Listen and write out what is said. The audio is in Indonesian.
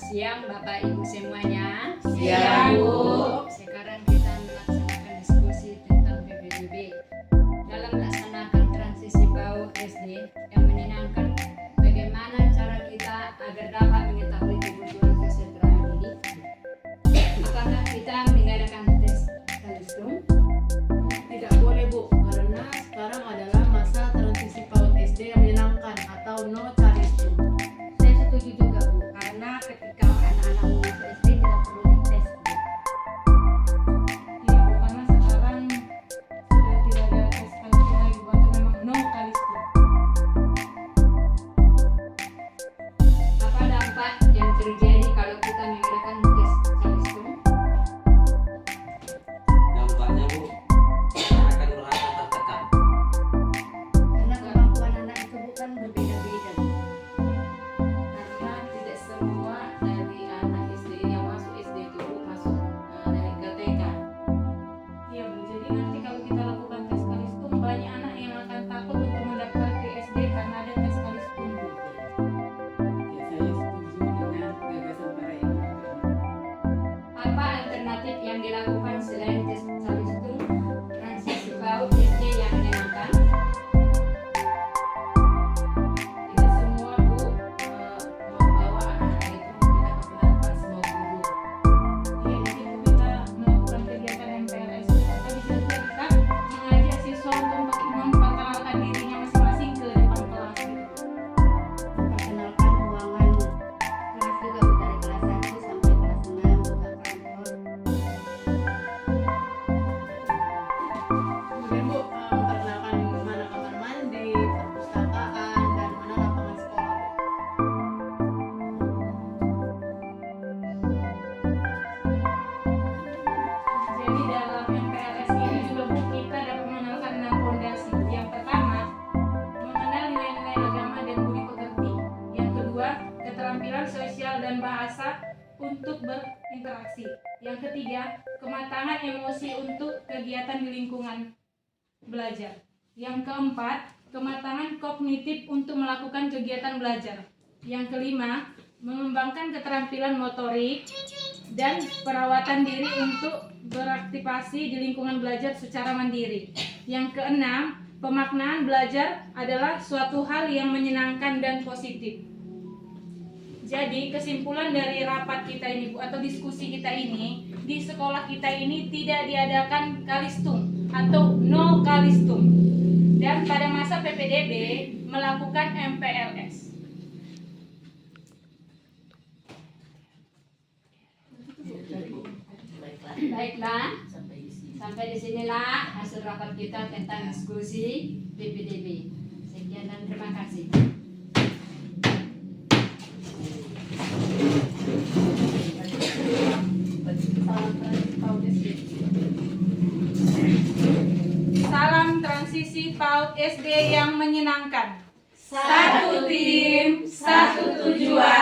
siang Bapak Ibu semuanya. Siang, Bu. Sekarang kita melaksanakan diskusi tentang PPDB dalam melaksanakan transisi PAUD SD yang menyenangkan. Bagaimana cara kita agar dapat mengetahui kebutuhan kesejahteraan ini? Apakah kita mengadakan tes kalistung? Tidak boleh, Bu, karena sekarang adalah masa transisi PAUD SD yang menyenangkan atau no calistung. Saya setuju juga, Bu, karena ketika anak-anak masuk SD tidak perlu dites, Bu. Iya, Bu, karena sekarang sudah tidak ada tes kalistung lagi, Bu, atau memang no kalistung. Apa dampak yang terjadi kalau kita mengadakan tes kalistung? Dampaknya, Bu, kita akan merasa tertekan. Karena kemampuan anak itu bukan berbeda-beda, Bu. Karena tidak semua dari anak SD yang masuk SD itu masuk dari TK. Iya, Bu, jadi nanti kalau kita lakukan tes kalistung, banyak anak yang akan takut untuk mendaftar ke SD karena ada tes kalistung, Bu. Ya, saya setuju dengan gagasan para ibu. Apa alternatif yang dilakukan selain tes kalistung transisi PAUD SD yang menyenangkan? Tidak semua, Bu, membawa anak-anak itu kita perkenalkan semua guru. Iya, jadi Bu, kita melakukan kegiatan MPLS, atau bisa juga kita mengajak siswa untuk memperkenalkan dirinya masing-masing ke depan kelas, gitu. Memperkenalkan ruangan kelas juga, Bu, dari kelas 1 sampai kelas 6 buka kantor. Kemudian, Bu, memperkenalkan mana kamar mandi, perpustakaan, dan mana lapangan sekolah, Bu. Jadi dalam MPLS ini juga, Bu, kita dapat mengenalkan 6 fondasi. Yang pertama, mengenal nilai-nilai agama dan budi pekerti. Yang kedua, keterampilan sosial dan bahasa untuk berinteraksi. Yang ketiga, kematangan emosi untuk kegiatan di lingkungan belajar. Yang keempat, kematangan kognitif untuk melakukan kegiatan belajar. Yang kelima, mengembangkan keterampilan motorik dan perawatan diri untuk beraktivasi di lingkungan belajar secara mandiri. Yang keenam, pemaknaan belajar adalah suatu hal yang menyenangkan dan positif. Jadi kesimpulan dari rapat kita ini, Bu, atau diskusi kita ini, di sekolah kita ini tidak diadakan kalistung atau no kalistung. Dan pada masa PPDB melakukan MPLS. Baiklah, Sampai di sini. sampai di sinilah hasil rapat kita tentang diskusi PPDB. Sekian dan terima kasih. Salam transisi PAUD SD yang menyenangkan. Satu tim, satu tujuan.